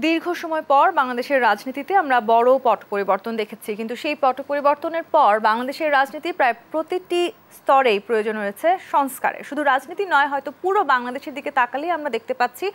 দীর্ঘ সময় পর বাংলাদেশের রাজনীতিতে আমরা বড় পট পরিবর্তন দেখেছি, কিন্তু সেই পট পরিবর্তনের পর বাংলাদেশের রাজনীতি প্রায় প্রতিটি স্তরেই প্রয়োজন রয়েছে সংস্কারের। শুধু রাজনীতি নয়, হয়তো পুরো বাংলাদেশের দিকে তাকালেই আমরা দেখতে পাচ্ছি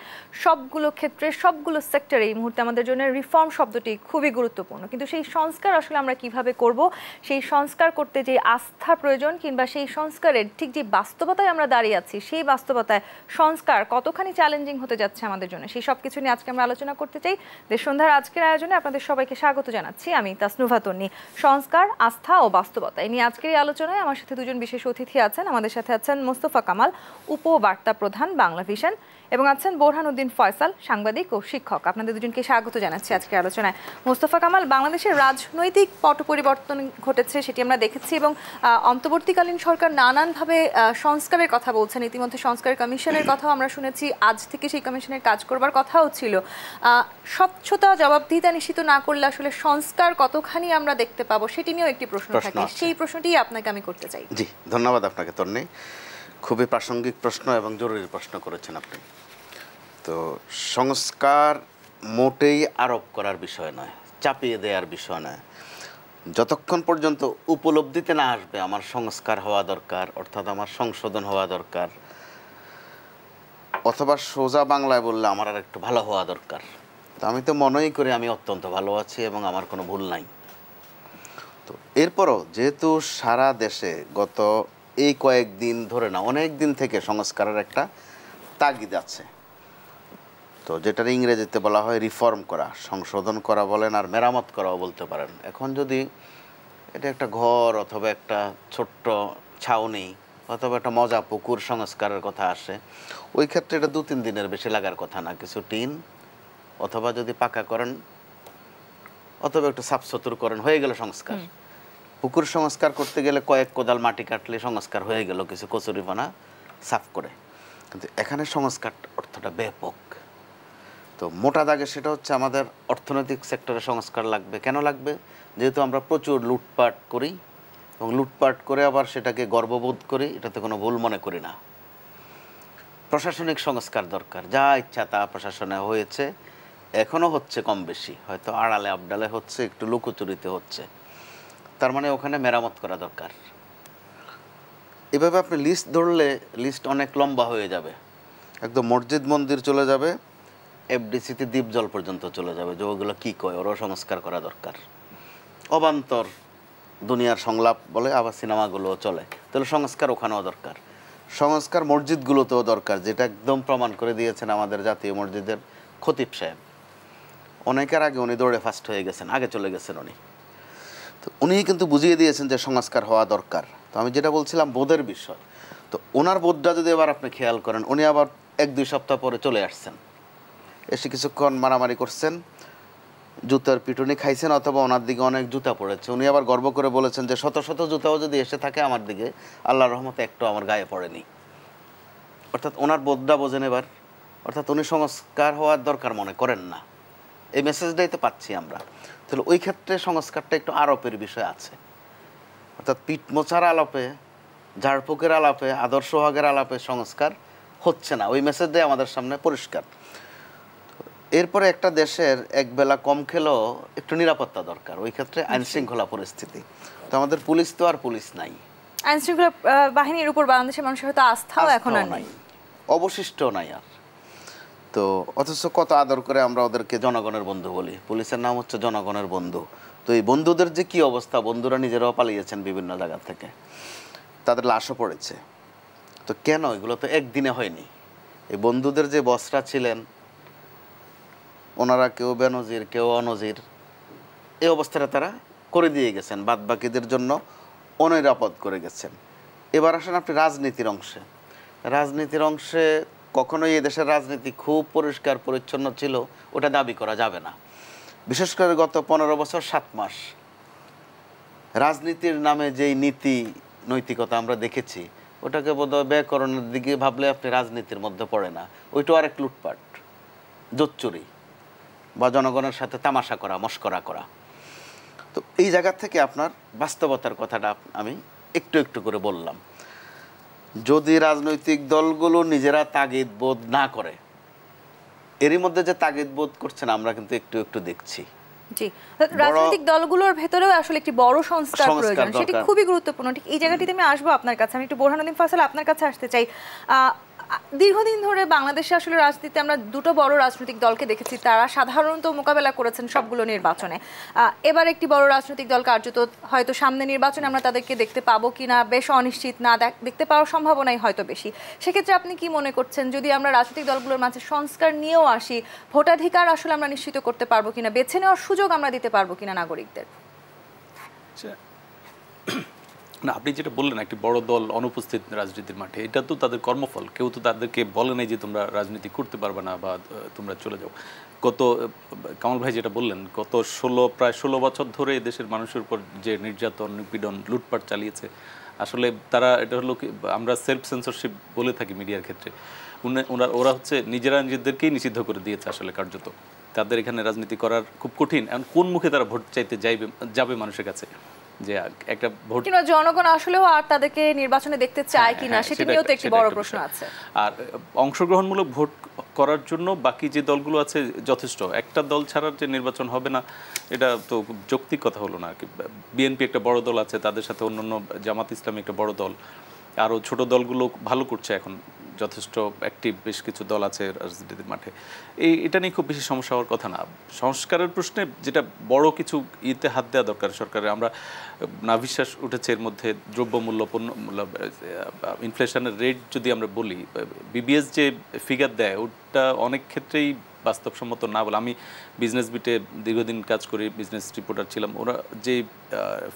সবগুলো ক্ষেত্রে সবগুলো সেক্টরে এই মুহূর্তে আমাদের জন্য রিফর্ম শব্দটি খুবই গুরুত্বপূর্ণ। কিন্তু সেই সংস্কার আসলে আমরা কিভাবে করব, সেই সংস্কার করতে যে আস্থা প্রয়োজন কিংবা সেই সংস্কারের ঠিক যে বাস্তবতায় আমরা দাঁড়িয়ে আছি, সেই বাস্তবতায় সংস্কার কতখানি চ্যালেঞ্জিং হতে যাচ্ছে আমাদের জন্য, সেই সব কিছু নিয়ে আজকে আমরা আলোচনা করতে চাই। দেশ সন্ধ্যার আজকের আয়োজনে আপনাদের সবাইকে স্বাগত জানাচ্ছি। আমি তাসনুভা তন্নি। সংস্কার, আস্থা ও বাস্তবতা এই নিয়ে আজকের এই আলোচনায় আমার সাথে দুজন বিশেষ অতিথি আছেন। আমাদের সাথে আছেন মোস্তফা কামাল, উপবার্তা প্রধান, বাংলা ভিশন, এবং আছেন বোরহানুদ্দিন ফয়সাল, সাংবাদিক ও শিক্ষক। আপনাদের দুজনকে স্বাগত জানাচ্ছি আজকের আলোচনায়। মোস্তফা কামাল, বাংলাদেশের রাজনৈতিক পট পরিবর্তন ঘটেছে সেটি আমরা দেখেছি, এবং অন্তর্বর্তীকালীন সরকার নানানভাবে সংস্কারের কথা বলছেন। ইতিমধ্যে সংস্কার কমিশনের কথাও আমরা শুনেছি, আজ থেকে সেই কমিশনের কাজ করবার কথাও ছিল। স্বচ্ছতা, জবাবদিহিতা নিশ্চিত না করলে আসলে সংস্কার কতখানি আমরা দেখতে পাবো সেটি নিয়েও একটি প্রশ্ন থাকে। সেই প্রশ্নটি আপনাকে আমি করতে চাই। জি, ধন্যবাদ আপনাকে তন্নি। খুবই প্রাসঙ্গিক প্রশ্ন এবং জরুরি প্রশ্ন করেছেন আপনি। তো সংস্কার মোটেই আরোপ করার বিষয় নয়, চাপিয়ে দেওয়ার বিষয় নয়। যতক্ষণ পর্যন্ত উপলব্ধিতে না আসবে আমার সংস্কার হওয়া দরকার, অর্থাৎ আমার সংশোধন হওয়া দরকার, অথবা সোজা বাংলায় বললে আমার আর একটু ভালো হওয়া দরকার। তো আমি তো মনেই করি আমি অত্যন্ত ভালো আছি এবং আমার কোনো ভুল নাই। তো এরপরও যেহেতু সারা দেশে গত এই কয়েকদিন ধরে না, অনেক দিন থেকে সংস্কারের একটা তাগিদ আছে, তো যেটার ইংরেজিতে বলা হয় রিফর্ম করা, সংশোধন করা বলেন আর মেরামত করাও বলতে পারেন। এখন যদি এটা একটা ঘর অথবা একটা ছোট্ট ছাউনি অথবা একটা মজা পুকুর সংস্কারের কথা আসে, ওই ক্ষেত্রে এটা 2-3 দিনের বেশি লাগার কথা না। কিছু টিন অথবা যদি পাকা করেন অথবা একটু সাফসুতর করেন, হয়ে গেল সংস্কার। পুকুর সংস্কার করতে গেলে কয়েক কোদাল মাটি কাটলে সংস্কার হয়ে গেল, কিছু কচুরিপানা সাফ করে। কিন্তু এখানে সংস্কার অর্থটা ব্যাপক। তো মোটা দাগে সেটা হচ্ছে আমাদের অর্থনৈতিক সেক্টরে সংস্কার লাগবে। কেন লাগবে? যেহেতু আমরা প্রচুর লুটপাট করি এবং লুটপাট করে আবার সেটাকে গর্ববোধ করি, এটাতে কোনো ভুল মনে করি না। প্রশাসনিক সংস্কার দরকার, যা ইচ্ছা তা প্রশাসনে হয়েছে, এখনও হচ্ছে কম বেশি, হয়তো আড়ালে আবডালে হচ্ছে, একটু লুকোচুরিতে হচ্ছে, তার মানে ওখানে মেরামত করা দরকার। এভাবে আপনি লিস্ট ধরলে লিস্ট অনেক লম্বা হয়ে যাবে, একদম মসজিদ মন্দির চলে যাবে, এফডিসিতে দ্বীপ জল পর্যন্ত চলে যাবে, যে ওগুলো কী কয় ওরও সংস্কার করা দরকার। অবান্তর দুনিয়ার সংলাপ বলে আবার সিনেমাগুলোও চলে, তাহলে সংস্কার ওখানেও দরকার। সংস্কার মসজিদগুলোতেও দরকার, যেটা একদম প্রমাণ করে দিয়েছেন আমাদের জাতীয় মসজিদের খতিব সাহেব। অনেকের আগে উনি দৌড়ে ফার্স্ট হয়ে গেছেন, আগে চলে গেছেন উনি। তো উনি কিন্তু বুঝিয়ে দিয়েছেন যে সংস্কার হওয়া দরকার। তো আমি যেটা বলছিলাম বোধের বিষয়, তো ওনার বোধটা যদি এবার আপনি খেয়াল করেন, উনি আবার 1-2 সপ্তাহ পরে চলে আসছেন, এসে কিছুক্ষণ মারামারি করছেন, জুতার পিটুনি খাইছেন, অথবা ওনার দিকে অনেক জুতা পড়েছে। উনি আবার গর্ব করে বলেছেন যে শত শত জুতাও যদি এসে থাকে আমার দিকে, আল্লাহর রহমতে একটু আমার গায়ে পড়েনি। অর্থাৎ ওনার বোধটা বোঝেন এবার, অর্থাৎ উনি সংস্কার হওয়ার দরকার মনে করেন না। এই মেসেজটাই তো পাচ্ছি আমরা। তাহলে ওই ক্ষেত্রে সংস্কারটা একটু আরোপের বিষয় আছে, অর্থাৎ পিঠ মোছার আলাপে, ঝাড়ফুঁকের আলাপে, আদর্শ হকের আলাপে সংস্কার হচ্ছে না। ওই মেসেজটাই আমাদের সামনে পরিষ্কার। এরপরে একটা দেশের একবেলা কম খেলেও একটু নিরাপত্তা দরকার, ওই ক্ষেত্রে আইনশৃঙ্খলা পরিস্থিতি। তো আমাদের পুলিশ তো আর পুলিশ নাই, আইনশৃঙ্খলা বাহিনীর উপর বাংলাদেশের মানুষের হয়তো আস্থাও এখন আর নাই, অবশিষ্ট নাই আর। তো অথচ কত আদর করে আমরা ওদেরকে জনগণের বন্ধু বলি, পুলিশের নাম হচ্ছে জনগণের বন্ধু। তো এই বন্ধুদের যে কি অবস্থা, বন্ধুরা নিজেরাও পালিয়েছেন বিভিন্ন জায়গা থেকে, তাদের লাশও পড়েছে। তো কেন? এগুলো তো একদিনে হয়নি। এই বন্ধুদের যে বসরা ছিলেন, ওনারা কেউ বেনজির কেউ অনজির, এই অবস্থাটা তারা করে দিয়ে গেছেন, বাদ বাকিদের জন্য অনিরাপদ করে গেছেন। এবার আসেন আপনি রাজনীতির অংশে। রাজনীতির অংশে কখনোই এই দেশের রাজনীতি খুব পরিষ্কার পরিচ্ছন্ন ছিল ওটা দাবি করা যাবে না। বিশেষ করে গত 15 বছর 7 মাস রাজনীতির নামে যেই নীতি নৈতিকতা আমরা দেখেছি, ওটাকে বোধহয় ব্যাকরণের দিকে ভাবলে আপনি রাজনীতির মধ্যে পড়ে না। ওইটাও আরেক লুটপাট, জোচ্চুরি বা জনগণের সাথে তামাশা করা, মস্করা করা। তো এই জায়গা থেকে আপনার বাস্তবতার কথাটা আমি একটু একটু করে বললাম। যদি রাজনৈতিক দলগুলো নিজেরা তাগিদ বোধ না করে, এরই মধ্যে যে তাগিদ বোধ করছেন আমরা কিন্তু একটু একটু দেখছি। জি, রাজনৈতিক দলগুলোর ভেতরেও আসলে একটি বড় সংস্কার প্রয়োজন, সেটি খুবই গুরুত্বপূর্ণ। ঠিক এই জায়গাটিতে আমি আসবো আপনার কাছে। আমি একটু বোরহানুদ্দিন ফয়সাল আপনার কাছে আসতে চাই। দীর্ঘদিন ধরে বাংলাদেশে আসলে রাজনীতিতে আমরা দুটো বড় রাজনৈতিক দলকে দেখেছি, তারা সাধারণত মোকাবেলা করেছেন সবগুলো নির্বাচনে। এবার একটি বড় রাজনৈতিক দল কার্যত হয়তো সামনে নির্বাচনে আমরা তাদেরকে দেখতে পাবো কিনা বেশ অনিশ্চিত, না দেখতে পাওয়ার সম্ভাবনাই হয়তো বেশি। সেক্ষেত্রে আপনি কি মনে করছেন, যদি আমরা রাজনৈতিক দলগুলোর মাঝে সংস্কার নিয়েও আসি, ভোটাধিকার আসলে আমরা নিশ্চিত করতে পারবো কিনা, বেছে নেওয়ার সুযোগ আমরা দিতে পারবো কিনা নাগরিকদের? না, আপনি যেটা বললেন একটি বড় দল অনুপস্থিত রাজনীতির মাঠে, এটা তো তাদের কর্মফল। কেউ তো তাদেরকে বলে নাই যে তোমরা রাজনীতি করতে পারবে না বা তোমরা চলে যাও। কামাল ভাই যেটা বললেন, প্রায় 16 বছর ধরে দেশের মানুষের উপর যে নির্যাতন, নিপীড়ন, লুটপাট চালিয়েছে, আসলে তারা এটা হলো আমরা সেলফ সেন্সরশিপ বলে থাকি মিডিয়ার ক্ষেত্রে। ওরা হচ্ছে নিজেদেরকেই নিষিদ্ধ করে দিয়েছে আসলে কার্যত। তাদের এখানে রাজনীতি করার খুব কঠিন। এখন কোন মুখে তারা ভোট চাইতে যাবে মানুষের কাছে? যে একটা ভোট কিংবা জনগণ আসলেও আর তাদেরকে নির্বাচনে দেখতে চায় কিনা, সেটা নিয়েও তো একটি বড় প্রশ্ন আছে। আর অংশগ্রহণমূলক ভোট করার জন্য বাকি যে দলগুলো আছে যথেষ্ট। একটা দল ছাড়ার যে নির্বাচন হবে না, এটা তো যৌক্তিক কথা হলো না আর কি। বিএনপি একটা বড় দল আছে, তাদের সাথে অন্যান্য জামাত ইসলামী একটা বড় দল, আরও ছোট দলগুলো ভালো করছে এখন, যথেষ্ট অ্যাক্টিভ বেশ কিছু দল আছে রাজনীতির মাঠে। এটা নিয়ে খুব বেশি সমস্যা হওয়ার কথা না। সংস্কারের প্রশ্নে যেটা বড় কিছু হাত দেওয়া দরকার সরকারের। আমরা নাভিশ্বাস উঠেছে এর মধ্যে দ্রব্যমূল্য, পণ্যমূল্য, ইনফ্লেশনের রেট যদি আমরা বলি, বিবিএস যে ফিগার দেয় ওটা অনেক ক্ষেত্রেই বাস্তবসম্মত না বলে। আমি বিজনেস বিটে দীর্ঘদিন কাজ করি, বিজনেস রিপোর্টার ছিলাম। ওরা যে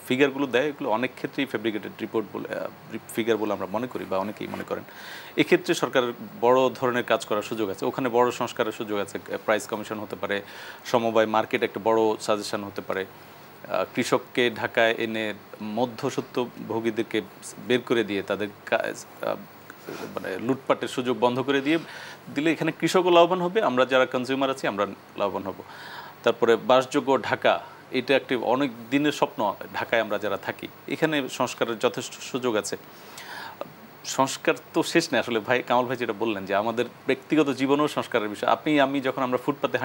ফিগারগুলো দেয় এগুলো অনেক ক্ষেত্রেই ফেব্রিকেটেড রিপোর্ট বলে ফিগার বলে আমরা মনে করি বা অনেকেই মনে করেন। এক্ষেত্রে সরকারের বড় ধরনের কাজ করার সুযোগ আছে, ওখানে বড় সংস্কারের সুযোগ আছে। প্রাইস কমিশন হতে পারে, সমবায় মার্কেট একটা বড় সাজেশন হতে পারে। কৃষককে ঢাকায় এনে মধ্যস্বত্বভোগীদেরকে বের করে দিয়ে তাদের মানে লুটপাটের সুযোগ বন্ধ করে দিলে এখানে কৃষকও লাভবান হবে, আমরা যারা কনজিউমার আছি আমরা লাভবান হব। তারপরে বাসযোগ্য ঢাকা, এটা একটি অনেক দিনের স্বপ্ন ঢাকায় আমরা যারা থাকি। এখানে সংস্কারের যথেষ্ট সুযোগ আছে। সংস্কার তো শেষ নেই আসলে। কামাল ভাই যেটা বললেন যে আমাদের ব্যক্তিগত জীবনেও সংস্কারের বিষয়। আমি যখন আমরা ফুটপাতে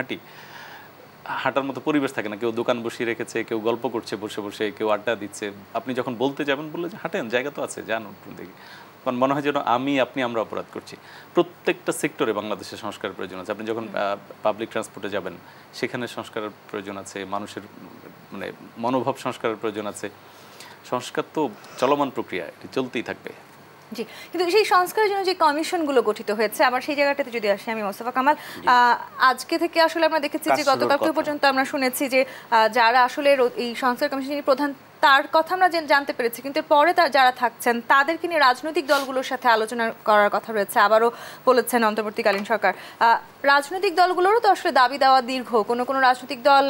হাঁটার মতো পরিবেশ থাকে না, কেউ দোকান বসিয়ে রেখেছে, কেউ গল্প করছে বসে বসে, কেউ আড্ডা দিচ্ছে। আপনি যখন বলতে যাবেন বললে যে হাঁটেন, জায়গা তো আছে, যান দেখি, কারণ মনে হয় যেন আমরা অপরাধ করছি। প্রত্যেকটা সেক্টরে বাংলাদেশের সংস্কারের প্রয়োজন আছে। আপনি যখন পাবলিক ট্রান্সপোর্টে যাবেন সেখানে সংস্কারের প্রয়োজন আছে, মানুষের মানে মনোভাব সংস্কারের প্রয়োজন আছে। সংস্কার তো চলমান প্রক্রিয়া, এটি চলতেই থাকবে। জি, কিন্তু সেই সংস্কারের জন্য যে কমিশনগুলো গঠিত হয়েছে, আবার সেই জায়গাটাতে যদি আসি আমি, মোস্তফা কামাল, আজকে থেকে আসলে আমরা দেখেছি যে গতকালকে পর্যন্ত আমরা শুনেছি যে যারা আসলে এই সংস্কার কমিশনের প্রধান তার কথা আমরা জানতে পেরেছি, কিন্তু পরে যারা থাকছেন তাদেরকে নিয়ে রাজনৈতিক দলগুলোর সাথে আলোচনা করার কথা রয়েছে। আবারও বলেছেন অন্তর্বর্তীকালীন সরকার। রাজনৈতিক দলগুলোরও তো আসলে দাবি দেওয়া দীর্ঘ। কোনো রাজনৈতিক দল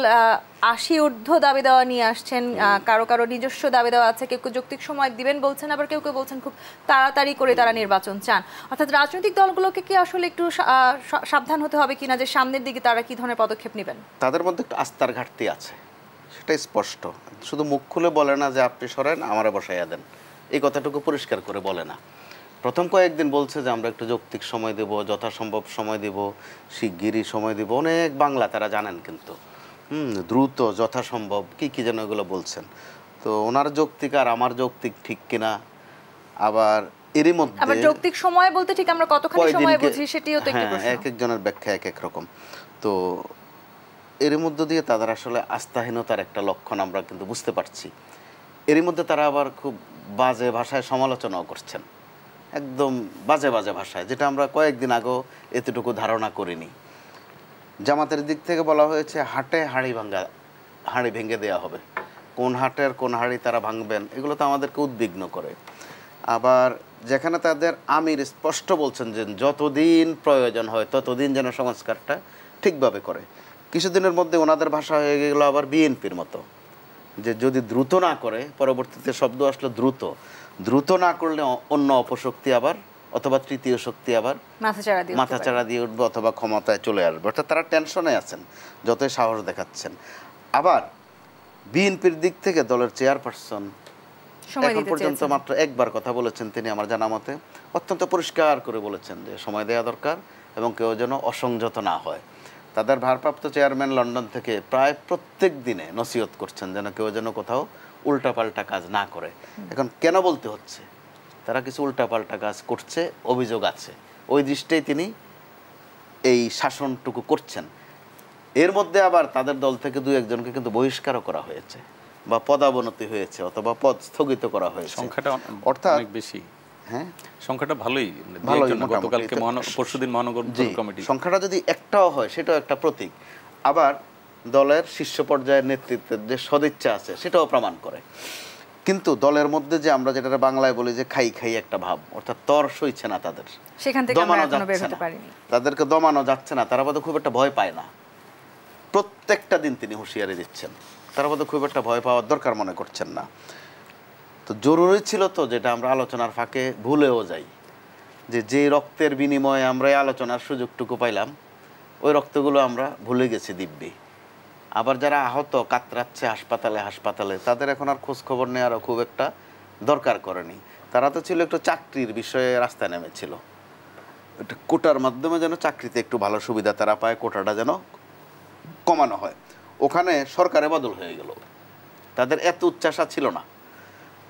80 ঊর্ধ্ব দাবি দেওয়া নিয়ে আসছেন, কারো নিজস্ব দাবি দেওয়া আছে, কেউ যৌক্তিক সময় দিবেন বলছেন, আবার কেউ বলছেন খুব তাড়াতাড়ি করে তারা নির্বাচন চান। অর্থাৎ রাজনৈতিক দলগুলোকে কি আসলে একটু সাবধান হতে হবে কিনা যে সামনের দিকে তারা কি ধরনের পদক্ষেপ নেবেন? তাদের মধ্যে একটু আস্থার ঘাটতি আছে, সেটাই স্পষ্ট। শুধু মুখ খুলে বলে না যে আপনি সরেন, আমারে বসাইয়া দেন, এই কথাটুকু পরিষ্কার করে বলে না। প্রথম কয়েকদিন বলছে যে আমরা একটু যৌক্তিক সময় দেব, যথাসম্ভব সময় দেব, শিগগিরই সময় দেব, অনেক বাংলা তারা জানেন, কিন্তু দ্রুত, যথাসম্ভব কি যেন এগুলো বলছেন। তো ওনার যৌক্তিক আর আমার যৌক্তিক ঠিক কিনা, আবার এরই মধ্যে আবার যৌক্তিক সময় বলতে ঠিক আমরা কতখানি সময় বুঝি সেটিও তো একটি প্রশ্ন। এক একজনের ব্যাখ্যা এক এক রকম। তো এর মধ্য দিয়ে তাদের আসলে আস্থাহীনতার একটা লক্ষণ আমরা কিন্তু বুঝতে পারছি। এরই মধ্যে তারা আবার খুব বাজে ভাষায় সমালোচনাও করছেন, একদম বাজে ভাষায়, যেটা আমরা কয়েকদিন আগেও এতটুকু ধারণা করিনি। জামাতের দিক থেকে বলা হয়েছে হাটে হাঁড়ি ভেঙে দেওয়া হবে। কোন হাটের কোন হাঁড়ি তারা ভাঙবেন, এগুলো তো আমাদেরকে উদ্বিগ্ন করে। আবার যেখানে তাদের আমির স্পষ্ট বলছেন যে যতদিন প্রয়োজন হয় ততদিন যেন সংস্কারটা ঠিকভাবে করে। কিছুদিনের মধ্যে ওনাদের ভাষা হয়ে গেল আবার বিএনপির মতো, যে যদি দ্রুত না করে, পরবর্তীতে শব্দ আসলো দ্রুত না করলে অন্য অপশক্তি আবার অথবা তৃতীয় শক্তি আবার মাথাচাড়া দিয়ে উঠবে অথবা ক্ষমতায় চলে আসবে। অর্থাৎ তারা টেনশনে আছেন যতই সাহস দেখাচ্ছেন। আবার বিএনপির দিক থেকে দলের চেয়ারপারসন এখন পর্যন্ত মাত্র একবার কথা বলেছেন, তিনি আমার জানা মতে অত্যন্ত পরিষ্কার করে বলেছেন যে সময় দেওয়া দরকার এবং কেউ যেন অসংযত না হয়। তাদের ভারপ্রাপ্ত চেয়ারম্যান লন্ডন থেকে প্রায় প্রত্যেক দিনে নসিহত করছেন যেন কেউ যেন কোথাও উল্টাপাল্টা কাজ না করে। এখন কেন বলতে হচ্ছে? তারা কিছু উল্টাপাল্টা কাজ করছে, অভিযোগ আছে, ওই দৃষ্টিতেই তিনি এই শাসনটুকু করছেন। এর মধ্যে আবার তাদের দল থেকে 2-1 জনকে কিন্তু বহিষ্কারও করা হয়েছে বা পদাবনতি হয়েছে অথবা পদ স্থগিত করা হয়েছে। সংখ্যাটা অর্থাৎ অনেক বেশি। হ্যাঁ, সংখ্যাটা ভালোই। গতকালকে পরশুদিন মহানগর কমিটি সংখ্যাটা যদি একটাও হয় সেটাও একটা প্রতীক। আবার দলের শীর্ষ পর্যায়ের নেতৃত্বের যে সদিচ্ছা আছে সেটাও প্রমাণ করে। কিন্তু দলের মধ্যে যে আমরা যেটা বাংলায় বলি যে খাই খাই একটা ভাব, অর্থাৎ তর সইছে না তাদের, সেখান থেকে আমরা এখনো বের হতে পারিনি। তাদেরকে দমানো যাচ্ছে না, তারা বোধহয় খুব একটা ভয় পায় না। প্রত্যেকটা দিন তিনি হুঁশিয়ারি দিচ্ছেন, তারা বোধহয় খুব একটা ভয় পাওয়ার দরকার মনে করছেন না। তো জরুরি ছিল তো, যেটা আমরা আলোচনার ফাঁকে ভুলেও যাই, যে রক্তের বিনিময়ে আমরা এই আলোচনার সুযোগটুকু পাইলাম, ওই রক্তগুলো আমরা ভুলে গেছি দিব্যি। আবার যারা আহত কাতরাচ্ছে হাসপাতালে তাদের এখন আর খোঁজ খবর নেওয়ারও খুব একটা দরকার করেনি। তারা তো ছিল একটু চাকরির বিষয়ে রাস্তায় নেমেছিল, একটা কোটার মাধ্যমে যেন চাকরিতে একটু ভালো সুবিধা তারা পায়, কোটাটা যেন কমানো হয়। ওখানে সরকারে বদল হয়ে গেল, তাদের এত উচ্চাসা ছিল না।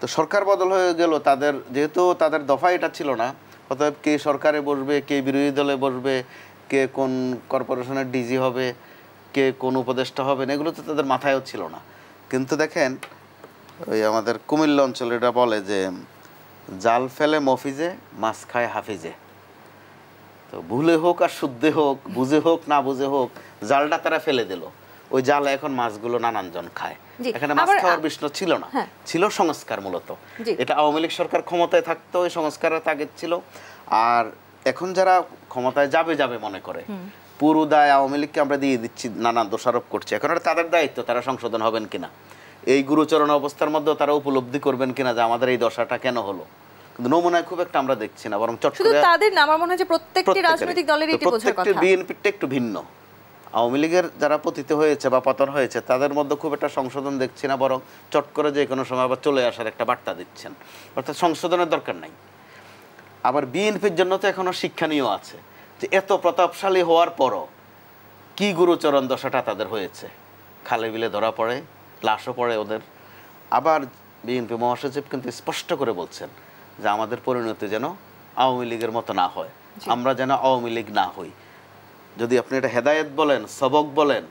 তো সরকার বদল হয়ে গেল, তাদের যেহেতু তাদের দফা এটা ছিল না, অতএব কে সরকারে বসবে, কে বিরোধী দলে বসবে, কে কোন কর্পোরেশনের ডিজি হবে, কে কোন উপদেষ্টা হবে, এগুলো তো তাদের মাথায়ও ছিল না। কিন্তু দেখেন, ওই আমাদের কুমিল্লা অঞ্চলে এটা বলে যে জাল ফেলে মফিজে, মাছ খায় হাফিজে। তো ভুলে হোক আর শুদ্ধে হোক, বুঝে হোক না বুঝে হোক, জালটা তারা ফেলে দিল। ওই জালে এখন মাছগুলো নানানজন খায়। এখানে মাছ খাওয়ার বিষয় ছিল না, ছিল সংস্কার। মূলত এটা আওয়ামী লীগ সরকার ক্ষমতায় থাকতো, ওই সংস্কারের তাগিদ ছিল। আর এখন যারা ক্ষমতায় যাবে মনে করে, পুরো দায় আওয়ামী লীগকে আমরা দিয়ে দিচ্ছি, নানান দোষারোপ করছি। এখন এটা তাদের দায়িত্ব, তারা সংশোধন হবেন কিনা, এই গুরুচরণ অবস্থার মধ্যেও তারা উপলব্ধি করবেন কিনা যে আমাদের এই দশাটা কেন হলো। কিন্তু নমুনায় খুব একটা আমরা দেখছি না, বরং শুধু তাদের না, আমার মনে হয় যে প্রত্যেকটি রাজনৈতিক দলের এটি বোঝার কথা। বিএনপিটা একটু ভিন্ন। আওয়ামী লীগের যারা পতিত হয়েছে বা পতন হয়েছে তাদের মধ্যে খুব একটা সংশোধন দেখছি না, বরং চট করে যে কোনো সময় আবার চলে আসার একটা বার্তা দিচ্ছেন, অর্থাৎ সংশোধনের দরকার নাই। আবার বিএনপির জন্য তো এখনো শিক্ষণীয় আছে যে এত প্রতাপশালী হওয়ার পরও কি গুরুচরণ দশাটা তাদের হয়েছে। খালে বিলে ধরা পড়ে, লাশও পড়ে ওদের। আবার বিএনপি মহাসচিব কিন্তু স্পষ্ট করে বলছেন যে আমাদের পরিণতি যেন আওয়ামী লীগের মতো না হয়, আমরা যেন আওয়ামী লীগ না হই। যদি আপনি এটা হেদায়েত বলেন, সবক বলেন,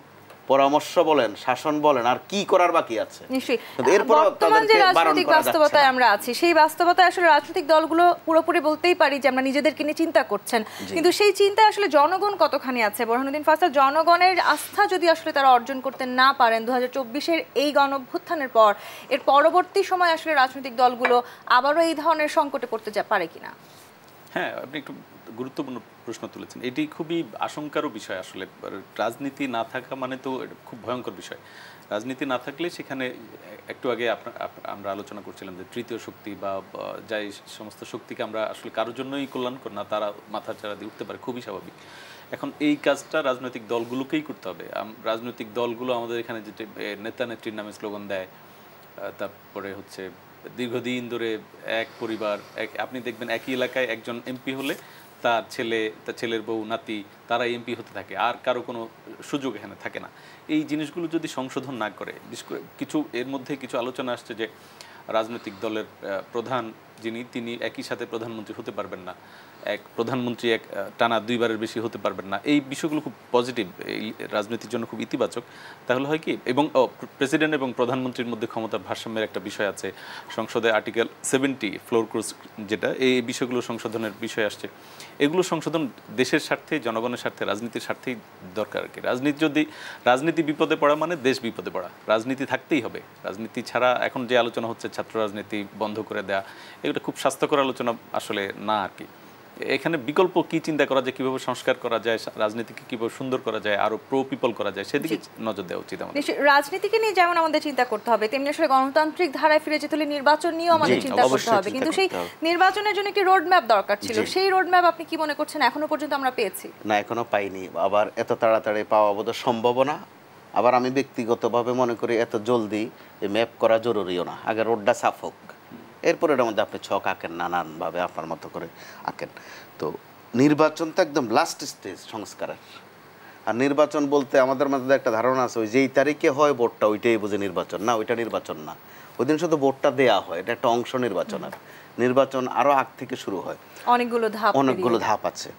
পরামর্শ বলেন, শাসন বলেন, আর কি করার বাকি আছে? নিশ্চয়ই বর্তমান যে রাজনৈতিক বাস্তবতায় আমরা আছি, সেই বাস্তবতায় আসলে রাজনৈতিক দলগুলো পুরোপুরি বলতেই পারি যে আমরা নিজেদেরকে নিয়ে চিন্তা করছেন, কিন্তু সেই চিন্তায় আসলে জনগণ কতখানি আছে? বোরহানুদ্দিন ফায়সাল, জনগণের আস্থা যদি আসলে তারা অর্জন করতে না পারেন 2024-এর এই গণঅভ্যুত্থানের পর, এর পরবর্তী সময় আসলে রাজনৈতিক দলগুলো আবারও এই ধরনের সংকটে পড়তে পারে কিনা? হ্যাঁ, আপনি একটু গুরুত্বপূর্ণ প্রশ্ন তুলেছেন। এটি খুবই আশঙ্কারও বিষয়। আসলে রাজনীতি না থাকা মানে তো খুব ভয়ঙ্কর বিষয়। রাজনীতি না থাকলে সেখানে একটু আগে আমরা আলোচনা করছিলাম যে তৃতীয় শক্তি বা যাই সমস্ত শক্তিকে আমরা আসলে কারোর জন্যই কল্যাণকর না, তারা মাথা চাড়া দিয়ে উঠতে পারে, খুবই স্বাভাবিক। এখন এই কাজটা রাজনৈতিক দলগুলোকেই করতে হবে। রাজনৈতিক দলগুলো আমাদের এখানে যে নেতা নেত্রীর নামে স্লোগান দেয়, তারপরে হচ্ছে দীর্ঘদিন ধরে এক পরিবার, আপনি দেখবেন একই এলাকায় একজন এমপি হলে তার ছেলে, তার ছেলের বউ, নাতি, তারা এমপি হতে থাকে, আর কারো কোনো সুযোগ এখানে থাকে না। এই জিনিসগুলো যদি সংশোধন না করে, বিশেষ করে এর মধ্যে কিছু আলোচনা আসছে যে রাজনৈতিক দলের প্রধান তিনি একই সাথে প্রধানমন্ত্রী হতে পারবেন না, এক প্রধানমন্ত্রী টানা 2 বারের বেশি হতে পারবেন না। এই বিষয়গুলো খুব পজিটিভ, এই রাজনীতির জন্য খুব ইতিবাচক। তাহলে হয় কি, এবং প্রেসিডেন্ট এবং প্রধানমন্ত্রীর মধ্যে ক্ষমতার ভারসাম্যের একটা বিষয় আছে, সংসদে আর্টিকেল 70 ফ্লোর ক্রস, যেটা এই বিষয়গুলো সংশোধনের বিষয় আসছে। এগুলো সংশোধন দেশের স্বার্থে, জনগণের স্বার্থে, রাজনীতির স্বার্থেই দরকার আর কি। রাজনীতি বিপদে পড়া মানে দেশ বিপদে পড়া। রাজনীতি থাকতেই হবে। রাজনীতি ছাড়া এখন যে আলোচনা হচ্ছে ছাত্র রাজনীতি বন্ধ করে দেয়া, এগুলো খুব স্বাস্থ্যকর আলোচনা আসলে না আর কি। এখানে বিকল্প কি চিন্তা করা যায়, কিভাবে সংস্কার করা যায়, রাজনীতিকে কিভাবে সুন্দর করা যায়, আরো প্রো পিপল করা যায়, সেদিকে নজর দেওয়া উচিত আমাদের। রাজনীতিকে নিয়ে যেমন আমাদের চিন্তা করতে হবে, তেমনি আসলে গণতান্ত্রিক ধারায় ফিরে যেতে হলে নির্বাচন নিয়েও আমাদের চিন্তা করতে হবে। কিন্তু সেই নির্বাচনের জন্য একটি রোড ম্যাপ দরকার ছিল। সেই রোড ম্যাপ আপনি কি মনে করছেন এখনো পর্যন্ত আমরা পেয়েছি? না, এখনো পাইনি। আবার এত তাড়াতাড়ি পাওয়া বোধ সম্ভব না। আবার আমি ব্যক্তিগতভাবে মনে করি এত জলদি এই ম্যাপ করা জরুরিও না। আগে রোডটা সাফ হোক, এরপর এটার মধ্যে আপনি ছক আঁকেন, নানানভাবে আপনার মতো করে আঁকেন। তো নির্বাচন তো একদম লাস্ট স্টেজ সংস্কারের। আর নির্বাচন বলতে আমাদের মধ্যে একটা ধারণা আছে ওই যেই তারিখে হয় ভোটটা ওইটাই বুঝে নির্বাচন, না ওইটা নির্বাচন না, ওই দিন শুধু ভোটটা দেয়া হয়, এটা একটা অংশ নির্বাচনের। নির্বাচন আরও আগ থেকে শুরু হয়, অনেকগুলো ধাপ আছে।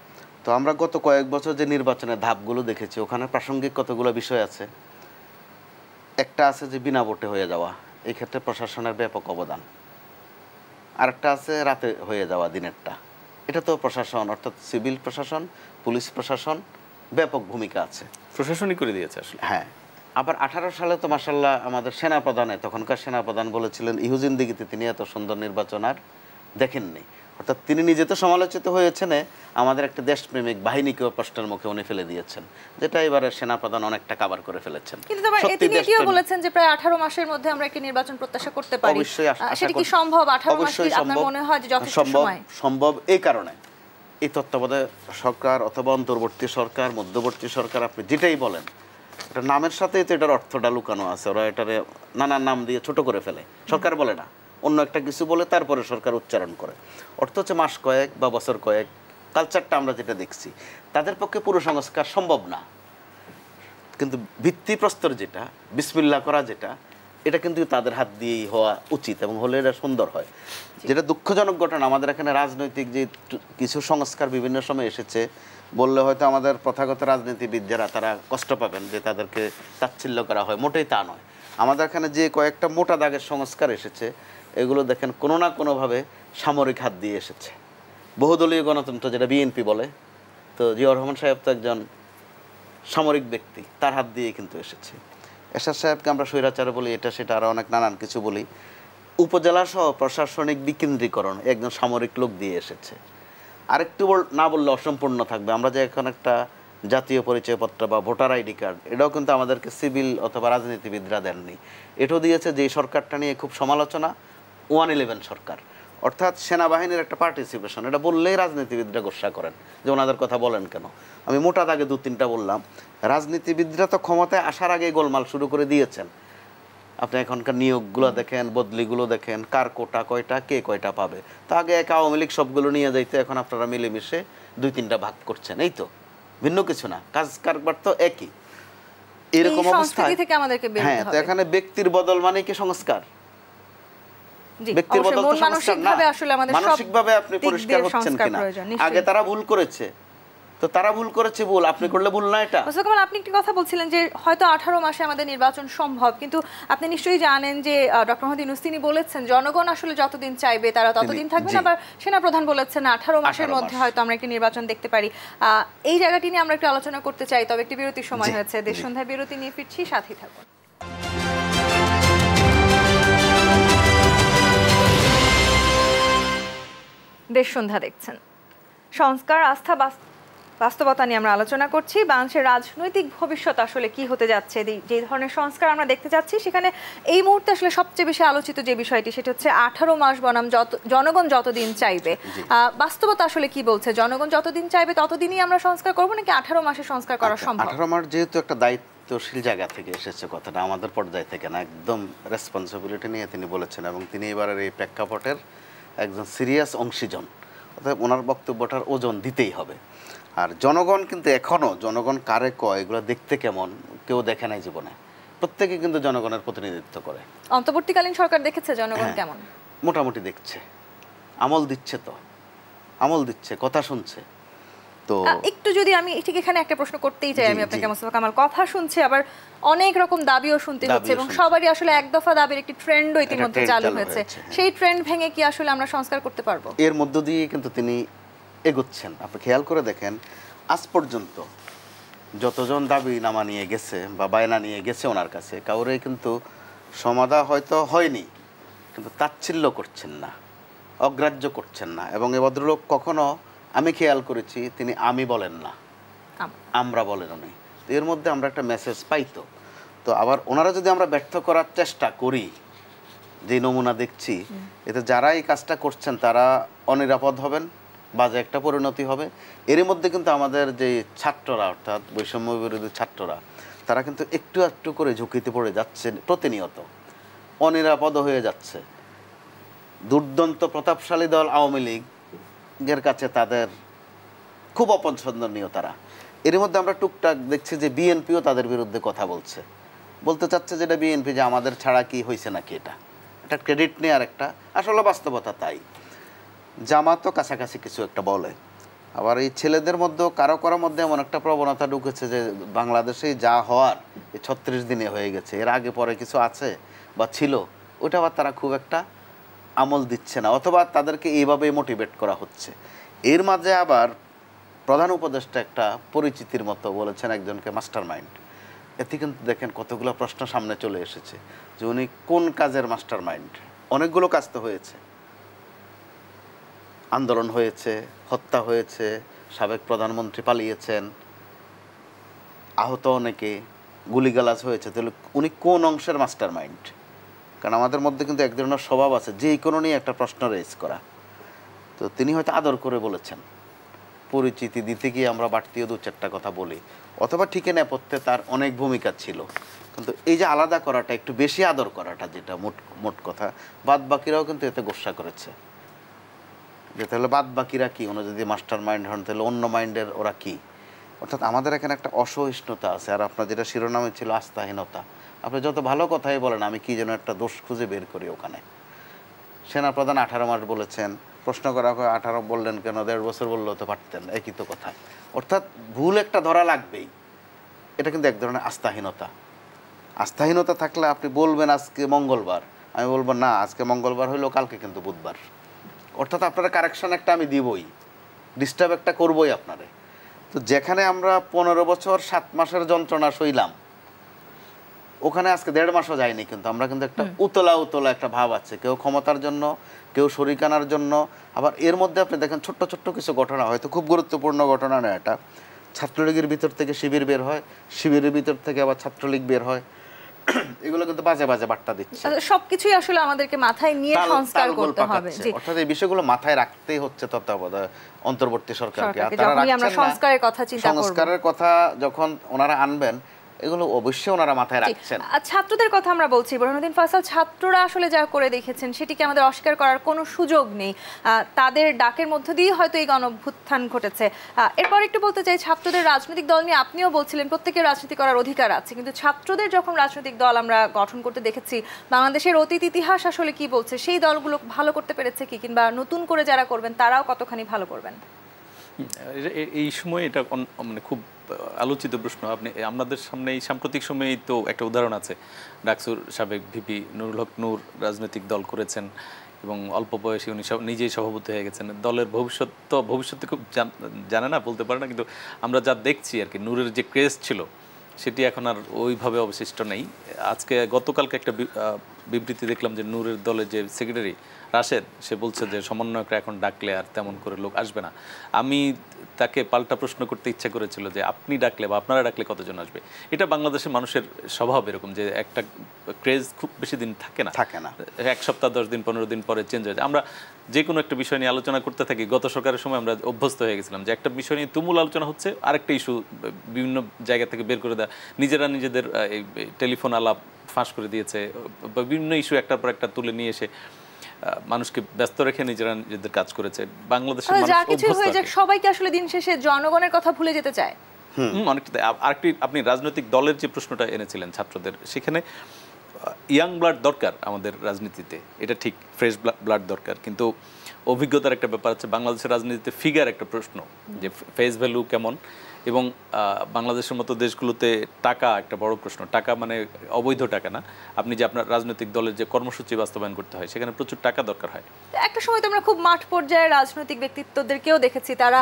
তো আমরা গত কয়েক বছর যে নির্বাচনের ধাপগুলো দেখেছি ওখানে প্রাসঙ্গিক কতগুলো বিষয় আছে। একটা আছে যে বিনা ভোটে হয়ে যাওয়া, এই ক্ষেত্রে প্রশাসনের ব্যাপক অবদান। আরেকটা আছে রাতে হয়ে যাওয়া দিনেরটা, এটা তো প্রশাসন অর্থাৎ সিভিল প্রশাসন, পুলিশ প্রশাসন ব্যাপক ভূমিকা আছে, প্রশাসনই করে দিয়েছে আসলে। হ্যাঁ। আবার 18 সালে তো মাসাল্লাহ আমাদের সেনাপ্রধানে, তখনকার সেনাপ্রধান বলেছিলেন ইহুজিন্দিগিতে তিনি এত সুন্দর নির্বাচন আর দেখেননি। অর্থাৎ তিনি নিজে তো সমালোচিত হয়েছেন, আমাদের একটা দেশপ্রেমিক বাহিনীকেও প্রশ্নের মুখে উনি ফেলে দিয়েছেন, যেটা এবারে সেনাপ্রধান অনেকটা কভার করে ফেলেছেন। কিন্তু তিনি এটিও বলেছেন যে প্রায় 18 মাসের মধ্যে আমরা একটি নির্বাচন প্রত্যাশা করতে পারি। অবশ্যই সেটা কি সম্ভব? 18 মাস কি আপনার মনে হয় যে যথেষ্ট সময়? সম্ভব এই কারণে এই তত্ত্বাবধায়ক সরকার অথবা অন্তর্বর্তী সরকার, মধ্যবর্তী সরকার, আপনি যেটাই বলেন, এটা নামের সাথেই তো এটার অর্থটা লুকানো আছে। ওরা এটারে নানান নাম দিয়ে ছোট করে ফেলে, সরকার বলে না, অন্য একটা কিছু বলে তারপরে সরকার উচ্চারণ করে। অর্থ হচ্ছে মাস কয়েক বা বছর কয়েক। কালচারটা আমরা যেটা দেখছি, তাদের পক্ষে পুরো সংস্কার সম্ভব না, কিন্তু ভিত্তিপ্রস্তর যেটা, বিসমিল্লাহ করা যেটা, এটা কিন্তু তাদের হাত দিয়েই হওয়া উচিত এবং হলে এটা সুন্দর হয়। যেটা দুঃখজনক ঘটনা, আমাদের এখানে রাজনৈতিক যে কিছু সংস্কার বিভিন্ন সময় এসেছে, বললে হয়তো আমাদের প্রথাগত রাজনীতিবিদ যারা তারা কষ্ট পাবেন যে তাদেরকে তাচ্ছিল্য করা হয়, মোটেই তা নয়। আমাদের এখানে যে কয়েকটা মোটা দাগের সংস্কার এসেছে, এগুলো দেখেন কোনো না কোনোভাবে সামরিক হাত দিয়ে এসেছে। বহুদলীয় গণতন্ত্র যেটা বিএনপি বলে, তো জিয়াউর রহমান সাহেব তো একজন সামরিক ব্যক্তি, তার হাত দিয়ে কিন্তু এসেছে। এরশাদ সাহেবকে আমরা স্বৈরাচার বলি, এটা সেটা আরও অনেক নানান কিছু বলি। উপজেলা সহ প্রশাসনিক বিকেন্দ্রীকরণ একজন সামরিক লোক দিয়ে এসেছে। আরেকটু না বললে অসম্পূর্ণ থাকবে, আমরা যে এখন একটা জাতীয় পরিচয়পত্র বা ভোটার আইডি কার্ড, এটাও কিন্তু আমাদেরকে সিভিল অথবা রাজনীতিবিদরা দেননি, এটাও দিয়েছে যে সরকারটা নিয়ে খুব সমালোচনা, 111 সরকার, অর্থাৎ সেনাবাহিনীর একটা পার্টিসিপেশন। এটা বললেই রাজনীতিবিদরা গোসা করেন যে ওনাদের কথা বলেন কেন। আমি মোটা দাগে 2-3টা বললাম। রাজনীতিবিদরা তো ক্ষমতায় আসার আগে গোলমাল শুরু করে দিয়েছেন। আপনি এখনকার নিয়োগগুলো দেখেন, বদলিগুলো দেখেন, কার কোটা কয়টা, কে কয়টা পাবে। তো আগে এক আওয়ামী লীগ সবগুলো নিয়ে যাইতে, এখন আপনারা মিলেমিশে 2-3টা ভাগ করছেন, এই তো, ভিন্ন কিছু না, কাজ কারবার তো একই। এরকম অবস্থায় হ্যাঁ, তো এখানে ব্যক্তির বদল মানে কি সংস্কার? ব্যক্তির বদল তো সংস্কার না, মানসিকভাবে আপনি পরিষ্কার হচ্ছেন কিনা। আগে তারা ভুল করেছে, তো তারা ভুল করেছে, ভুল আপনি করলে ভুল না এটা। মোস্তফা কামাল, আপনি একটি কথা বলছিলেন যে হয়তো 18 মাসে আমাদের নির্বাচন সম্ভব, কিন্তু আপনি নিশ্চয়ই জানেন যে ডক্টর মোহাম্মদ ইউনূস তিনি বলেছেন জনগণ আসলে যতদিন চাইবে তারা ততদিন থাকবেন। আবার সেনাপ্রধান বলেছেন 18 মাসের মধ্যে হয়তো আমরা একটি নির্বাচন দেখতে পারি। এই জায়গাটি নিয়ে আমরা একটু আলোচনা করতে চাই, তবে একটি বিরতির সময় হয়েছে। দেশ সন্ধ্যায় বিরতি নিয়ে ফিরছি, সাথেই থাকুন। দেশ সন্ধ্যা দেখছেন। সংস্কার, আস্থা, বাস্তবতা নিয়ে আমরা আলোচনা করছি। বাংলাদেশের রাজনৈতিক ভবিষ্যৎ আসলে কি হতে যাচ্ছে, যে ধরনের সংস্কার আমরা দেখতে যাচ্ছি, সেখানে এই মুহূর্তে আসলে সবচেয়ে বেশি আলোচিত যে বিষয়টি, সেটা হচ্ছে 18 মাস বনাম জনগণ যতদিন চাইবে। বাস্তবতা আসলে কি বলছে? জনগণ যতদিন চাইবে ততদিনই আমরা সংস্কার করবো, নাকি 18 মাসে সংস্কার করা সম্ভব? 18 মাস যেহেতু একটা দায়িত্বশীল জায়গা থেকে এসেছে কথাটা, আমাদের পর্যায় থেকে না, একদম রেসপন্সিবিলিটি নিয়ে তিনি বলেছেন, এবং তিনি এবারের এই প্রেক্ষাপটের একজন সিরিয়াস অংশীজন, অর্থাৎ ওনার বক্তব্যটার ওজন দিতেই হবে। আর জনগণ কিন্তু এখনও, জনগণ কারে কয় এগুলো দেখতে কেমন কেউ দেখে নাই জীবনে, প্রত্যেকে কিন্তু জনগণের প্রতিনিধিত্ব করে। অন্তর্বর্তীকালীন সরকার দেখেছে জনগণ কেমন? মোটামুটি দেখছে, আমল দিচ্ছে, তো আমল দিচ্ছে, কথা শুনছে। তো একটু যদি আমি ঠিক এখানে একটা প্রশ্ন করতেই চাই আমি আপনাকে মোস্তফা কামাল, কথা শুনছে, আবার অনেক রকম দাবিও শুনতে হচ্ছে, এবং সবারই আসলে এক দফা দাবির একটি ট্রেন্ডও ইতিমধ্যে চালু হয়েছে। সেই ট্রেন্ড ভেঙে কি আসলে আমরা সংস্কার করতে পারবো? এর মধ্য দিয়ে কিন্তু তিনি এগোচ্ছেন। আপনি খেয়াল করে দেখেন, আজ পর্যন্ত যতজন দাবি নামা নিয়ে গেছে বা বায়না নিয়ে গেছে ওনার কাছে, কাউরে কিন্তু সমাধা হয়তো হয়নি, কিন্তু তাচ্ছিল্য করছেন না, অগ্রাহ্য করছেন না। এবং এ ভদ্রলোক কখনো, আমি খেয়াল করেছি, তিনি আমি বলেন না, আমরা বলেন উনি। এর মধ্যে আমরা একটা মেসেজ পাইতো। তো আবার ওনারা যদি আমরা ব্যর্থ করার চেষ্টা করি, যে নমুনা দেখছি, এতে যারা এই কাজটা করছেন তারা অনিরাপদ হবেন, বাজে একটা পরিণতি হবে। এর মধ্যে কিন্তু আমাদের যে ছাত্ররা, অর্থাৎ বৈষম্য বিরোধী ছাত্ররা, তারা কিন্তু একটু একটু করে ঝুঁকিতে পড়ে যাচ্ছে, প্রতিনিয়ত অনিরাপদ হয়ে যাচ্ছে। দুর্দান্ত প্রতাপশালী দল আওয়ামী লীগের কাছে তাদের খুব অপছন্দনীয় তারা, এর মধ্যে আমরা টুকটাক দেখছি যে বিএনপিও তাদের বিরুদ্ধে কথা বলতে চাচ্ছে যেটা বিএনপি যে আমাদের ছাড়া কি হয়েছে নাকি, এটা ক্রেডিট নেওয়ার একটা আসলে বাস্তবতা তাই। জামাতও কাছাকাছি কিছু একটা বলে। আবার এই ছেলেদের মধ্যেও কারো মধ্যে এমন একটা প্রবণতা ঢুকেছে যে বাংলাদেশেই যা হওয়ার এই 36 দিনে হয়ে গেছে, এর আগে পরে কিছু আছে বা ছিল ওটা আবার তারা খুব একটা আমল দিচ্ছে না, অথবা তাদেরকে এইভাবেই মোটিভেট করা হচ্ছে। এর মাঝে আবার প্রধান উপদেষ্টা একটা পরিচিতির মতো বলেছেন একজনকে মাস্টার মাইন্ড। এতে কিন্তু দেখেন কতগুলো প্রশ্ন সামনে চলে এসেছে যে উনি কোন কাজের মাস্টার মাইন্ড। অনেকগুলো কাজ তো হয়েছে, আন্দোলন হয়েছে, হত্যা হয়েছে, সাবেক প্রধানমন্ত্রী পালিয়েছেন, আহত অনেকে, গুলিগালাজ হয়েছে। তাহলে উনি কোন অংশের মাস্টার মাইন্ড? কারণ আমাদের মধ্যে কিন্তু এক ধরনের স্বভাব আছে যে কোনো নিয়ে একটা প্রশ্ন রেজ করা। তো তিনি হয়তো আদর করে বলেছেন, পরিচিতি দিতে গিয়ে আমরা বাড়তিও 2-4টা কথা বলি, অথবা ঠিকই নেপথ্যে তার অনেক ভূমিকা ছিল। কিন্তু এই যে আলাদা করাটা, একটু বেশি আদর করাটা, যেটা মোট কথা, বাদ বাকিরাও কিন্তু এতে গোসা করেছে যে তাহলে বাদ বাকিরা কি, ওরা যদি মাস্টার মাইন্ড হন তাহলে অন্য মাইন্ডের ওরা কি। অর্থাৎ আমাদের এখানে একটা অসহিষ্ণুতা আছে। আর আপনার যেটা শিরোনামে ছিল আস্থাহীনতা, আপনি যত ভালো কথাই বলেন আমি কি যেন একটা দোষ খুঁজে বের করি ওখানে। সেনাপ্রধান 18 মাস বলেছেন, প্রশ্ন করা হয় 18 বললেন কেন, 1.5 বছর বললেও তো পারতেন, একই তো কথা। অর্থাৎ ভুল একটা ধরা লাগবেই। এটা কিন্তু এক ধরনের আস্থাহীনতা থাকলে আপনি বলবেন আজকে মঙ্গলবার, আমি বলবো না আজকে মঙ্গলবার হইলেও কালকে কিন্তু বুধবার। অর্থাৎ আপনারা কারেকশন একটা আমি দিবই, ডিস্টার্ব একটা করবই আপনারে। তো যেখানে আমরা 15 বছর 7 মাসের যন্ত্রণা সইলাম, ওখানে আজকে 1.5 মাসও যায়নি, কিন্তু আমরা কিন্তু একটা উতলা একটা ভাব আছে, কেউ ক্ষমতার জন্য, কেউ শরিকানার জন্য। আবার এর মধ্যে আপনি দেখেন ছোট্ট কিছু ঘটনা, হয়তো খুব গুরুত্বপূর্ণ ঘটনা নয় এটা, ছাত্রলীগের ভিতর থেকে শিবির বের হয়, শিবিরের ভিতর থেকে আবার ছাত্রলীগ বের হয়, এগুলো কিন্তু বাজে বার্তা দিচ্ছে। সবকিছুই আসলে আমাদেরকে মাথায় নিয়ে সংস্কার করতে হবে। অর্থাৎ এই বিষয়গুলো মাথায় রাখতেই হচ্ছে তত্ত্বাবধায়ক অন্তর্বর্তী সরকারকে। আর তারা আমরা সংস্কারের কথা চিন্তা করব, সংস্কারের কথা যখন ওনারা আনবেন, এগুলো অবশ্যই ওনারা মাথায় রাখছেন। ছাত্রদের কথা আমরা বলছি, বুরহানুদ্দিন ফয়সাল, ছাত্ররা আসলে যা করে দেখেছেন সেটিকে আমাদের অস্বীকার করার কোনো সুযোগ নেই। তাদের ডাকের মধ্য দিয়ে হয়তো এই গণঅভ্যুত্থান ঘটেছে। এরপর একটু বলতে চাই, ছাত্রদের রাজনৈতিক দল নিয়ে আপনিও বলছিলেন প্রত্যেকের রাজনীতি করার অধিকার আছে, কিন্তু ছাত্রদের যখন রাজনৈতিক দল আমরা গঠন করতে দেখেছি, বাংলাদেশের অতীত ইতিহাস আসলে কি বলছে, সেই দলগুলো ভালো করতে পেরেছে কি, কিংবা নতুন করে যারা করবেন তারাও কতখানি ভালো করবেন? এই সময় এটা মানে খুব আলোচিত প্রশ্ন। আপনি আমাদের সামনে এই সাম্প্রতিক সময়েই তো একটা উদাহরণ আছে, ডাকসুর সাবেক ভিপি নুরুল হক নূর রাজনৈতিক দল করেছেন এবং অল্প বয়সে উনি নিজেই সভাপতি হয়ে গেছেন। দলের ভবিষ্যতে খুব জানে না, বলতে পারে না, কিন্তু আমরা যা দেখছি আর কি, নূরের যে ক্রেজ ছিল সেটি এখন আর ওইভাবে অবশিষ্ট নেই। আজকে গতকালকে একটা বিবৃতি দেখলাম যে নূরের দলের যে সেক্রেটারি রাশেদ, সে বলছে যে সমন্বয়করা এখন ডাকলে আর তেমন করে লোক আসবে না। আমি তাকে পাল্টা প্রশ্ন করতে ইচ্ছা করেছিল যে আপনি ডাকলে বা আপনারা ডাকলে কতজন আসবে। এটা বাংলাদেশের মানুষের স্বভাব এরকম যে একটা ক্রেজ খুব বেশি দিন থাকে না, 1 সপ্তাহ 10 দিন 15 দিন পরে চেঞ্জ হয়ে যায়। আমরা যে কোনো একটা বিষয় নিয়ে আলোচনা করতে থাকি, গত সরকারের সময় আমরা অভ্যস্ত হয়ে গেছিলাম যে একটা বিষয় নিয়ে তুমুল আলোচনা হচ্ছে, আরেকটা ইস্যু বিভিন্ন জায়গা থেকে বের করে দেয়, নিজেদের টেলিফোন আলাপ ফাঁস করে দিয়েছে, বিভিন্ন ইস্যু একটার পর একটা তুলে নিয়ে এসে মানুষকে ব্যস্ত রেখে নিজেদের কাজ করেছে। বাংলাদেশের মানুষ সবাইকে আসলে দিন শেষে জনগণের কথা ভুলে যেতে চায় অনেকটা। আরেকটি আপনি রাজনৈতিক দলের যে প্রশ্নটা এনেছিলেন ছাত্রদের, সেখানে ইয়াং ব্লাড দরকার আমাদের রাজনীতিতে, এটা ঠিক, ফ্রেশ ব্লাড দরকার, কিন্তু অভিজ্ঞতার একটা ব্যাপার আছে। বাংলাদেশের রাজনীতিতে ফিগার একটা প্রশ্ন, যে ফেস ভ্যালু কেমন, এবং বাংলাদেশের মতো দেশগুলোতে টাকা একটা বড় প্রশ্ন। টাকা মানে অবৈধ টাকা না, আপনি যে আপনার রাজনৈতিক দলের যে কর্মসূচি বাস্তবায়ন করতে হয় সেখানে প্রচুর টাকা দরকার হয়। একটা সময় তো আমরা খুব মাঠ পর্যায়ে রাজনৈতিক ব্যক্তিত্বদেরকেও দেখেছি, তারা